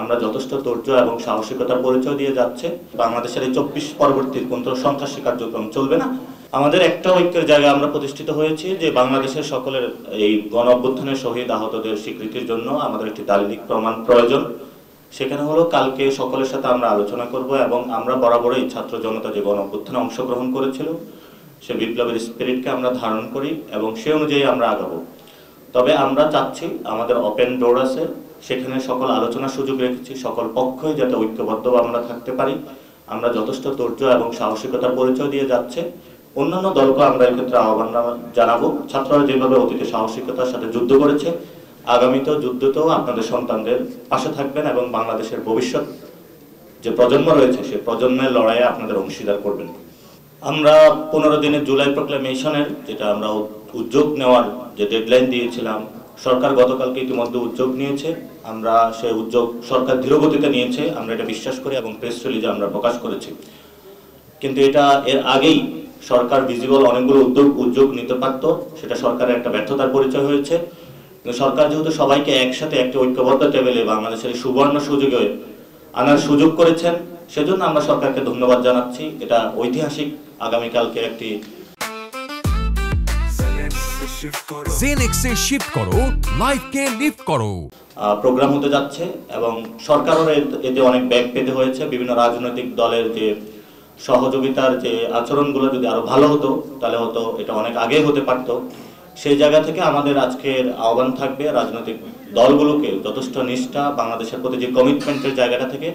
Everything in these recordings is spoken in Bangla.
আমরা যথেষ্ট ধৈর্য এবং সাহসিকতার পরিচয় দিয়ে যাচ্ছে। বাংলাদেশের এই 24 পরবর্তী কোন সন্ত্রাসী কার্যক্রম চলবে না। আমাদের একটা ঐক্যের জায়গায় আমরা প্রতিষ্ঠিত হয়েছি যে বাংলাদেশের সকলের এই গণ অভ্যুত্থানের শহীদ আহতদের স্বীকৃতির জন্য আমাদের একটি দালিলিক প্রমাণ প্রয়োজন। সেখানে হলো কালকে সকলের সাথে আমরা আলোচনা করব এবং আমরা বরাবরই ছাত্র জনতা যে গণ অভ্যুত্থানে অংশগ্রহণ করেছিল সে বিপ্লবের স্পিরিটকে আমরা ধারণ করি এবং সে অনুযায়ী আমরা আগাবো। তবে আমরা চাচ্ছি আমাদের ওপেন ডোর আছে, সেখানে সকল আলোচনার সুযোগ রেখেছি, সকল পক্ষই যাতে ঐক্যবদ্ধভাবে আমরা থাকতে পারি। আমরা যথেষ্ট ধৈর্য এবং সাহসিকতার পরিচয় দিয়ে যাচ্ছে। অন্যান্য দলকে আমরা এক্ষেত্রে আহ্বান জানাবো, ছাত্ররা যেভাবে অতীতে সাহসিকতার সাথে যুদ্ধ করেছে আগামীতেও যুদ্ধতেও আপনাদের সন্তানদের পাশে থাকবেন এবং বাংলাদেশের ভবিষ্যৎ যে প্রজন্ম রয়েছে সেই প্রজন্মের লড়াইয়ে আপনাদের অংশীদার করবেন। আমরা 15 দিনের জুলাই প্রক্লেমেশনের যেটা আমরা উদ্যোগ নেওয়ার যে ডেডলাইন দিয়েছিলাম, সরকার গতকালকে ইতিমধ্যে উদ্যোগ নিয়েছে। আমরা সেই উদ্যোগ সরকার ধীরগতিতে নিয়েছে, আমরা এটা বিশ্বাস করি এবং প্রেস রিলিজে আমরা প্রকাশ করেছি। কিন্তু এটা এর আগেই সরকার ভিজিবল অনেকগুলো উদ্যোগ নিতে পারত, সেটা সরকারের একটা ব্যর্থতার পরিচয় হয়েছে। কিন্তু সরকার যেহেতু সবাইকে একসাথে একটা ঐক্যবদ্ধ টেবিলে বাংলাদেশের সুবর্ণ সুযোগে আনার সুযোগ করেছেন, সেজন্য আমরা সরকারকে ধন্যবাদ জানাচ্ছি। এটা ঐতিহাসিক আগামীকালকে একটি প্রোগ্রাম হতে যাচ্ছে এবং সরকারের এতে অনেক ব্যাগ পেতে হয়েছে। বিভিন্ন রাজনৈতিক দলের যে সহযোগিতার যে আচরণগুলো যদি আরো ভালো হতো তাহলে হয়তো এটা অনেক আগে হতে পারত। সেই জায়গা থেকে আমাদের আজকের আহ্বান থাকবে রাজনৈতিক দলগুলোকে যথেষ্ট নিষ্ঠা, বাংলাদেশের প্রতি যে কমিটমেন্টের জায়গাটা থেকে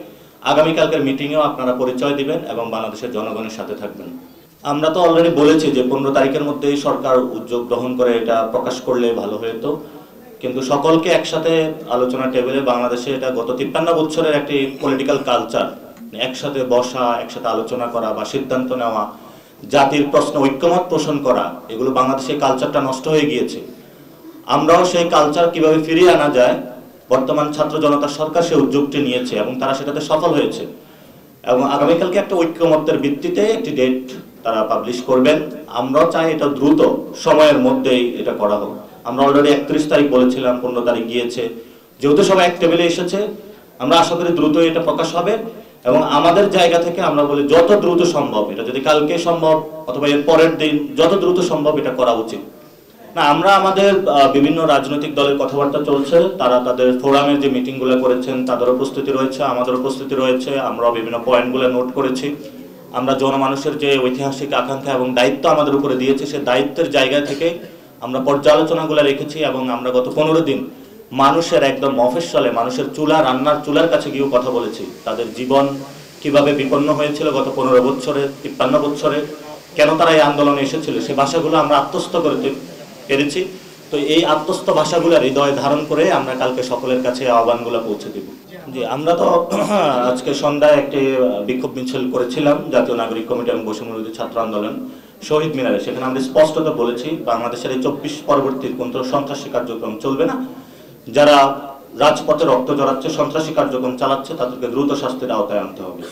আগামীকালকের মিটিংয়েও আপনারা পরিচয় দিবেন এবং বাংলাদেশের জনগণের সাথে থাকবেন। আমরা তো অলরেডি বলেছি যে 15 তারিখের মধ্যেই সরকার উদ্যোগ গ্রহণ করে এটা প্রকাশ করলে ভালো হতো, কিন্তু সকলকে একসাথে আলোচনা টেবিলে বাংলাদেশে এটা গত 53 বছরের একটি পলিটিক্যাল কালচার, একসাথে বসা, একসাথে আলোচনা করা বা সিদ্ধান্ত নেওয়া, জাতির প্রশ্ন ঐক্যমত পোষণ করা, এগুলো বাংলাদেশের কালচারটা নষ্ট হয়ে গিয়েছে। আমরাও সেই কালচার কিভাবে ফিরিয়ে আনা যায়, বর্তমান ছাত্র জনতা সরকার সেই উদ্যোগটি নিয়েছে এবং তারা সেটাতে সফল হয়েছে এবং আগামীকালকে একটা ঐক্যমতের ভিত্তিতে একটি ডেট তারা পাবলিশ করবেন। আমরাও চাই এটা দ্রুত সময়ের মধ্যেই এটা করা হোক। আমরা অলরেডি 31 তারিখ বলেছিলাম, 15 তারিখ গিয়েছে, যেহেতু সবাই এক টেবিলে এসেছে আমরা আশা করি দ্রুত এটা প্রকাশ হবে এবং আমাদের জায়গা থেকে আমরা বলি যত দ্রুত সম্ভব, এটা যদি কালকে সম্ভব অথবা এর পরের দিন যত দ্রুত সম্ভব এটা করা উচিত। না, আমরা আমাদের বিভিন্ন রাজনৈতিক দলের কথাবার্তা চলছে, তারা তাদের ফোরামের যে মিটিংগুলো করেছেন তাদেরও প্রস্তুতি রয়েছে, আমাদেরও প্রস্তুতি রয়েছে, আমরাও বিভিন্ন পয়েন্টগুলো নোট করেছি। আমরা জনমানুষের যে ঐতিহাসিক আকাঙ্ক্ষা এবং দায়িত্ব আমাদের উপরে দিয়েছে সেই দায়িত্বের জায়গা থেকে আমরা পর্যালোচনাগুলো রেখেছি এবং আমরা গত 15 দিন মানুষের একদম মফস্বলে মানুষের রান্নার চুলার কাছে গিয়েও কথা বলেছি। তাদের জীবন কিভাবে বিপন্ন হয়েছিল গত 15 বছরে, 53 বছরে, কেন তারা এই আন্দোলনে এসেছিল, সেই ভাষাগুলো আমরা আত্মস্থ করতে পেরেছি। তো এই আত্মস্থ ভাষাগুলো হৃদয়ে ধারণ করে আমরা কালকে সকলের কাছে আহ্বানগুলো পৌঁছে দিব। জি, আমরা তো আজকে সন্ধ্যায় একটি বিক্ষোভ মিছিল করেছিলাম জাতীয় নাগরিক কমিটি এবং বৈষম্যবিরোধী ছাত্র আন্দোলন শহীদ মিনারে। সেখানে আমরা স্পষ্টত বলেছি বাংলাদেশের এই 24 পরবর্তী কোন সন্ত্রাসী কার্যক্রম চলবে না। যারা রাজপথে রক্ত জড়াচ্ছে, সন্ত্রাসী কার্যক্রম চালাচ্ছে, তাদেরকে দ্রুত শাস্তির আওতায় আনতে হবে।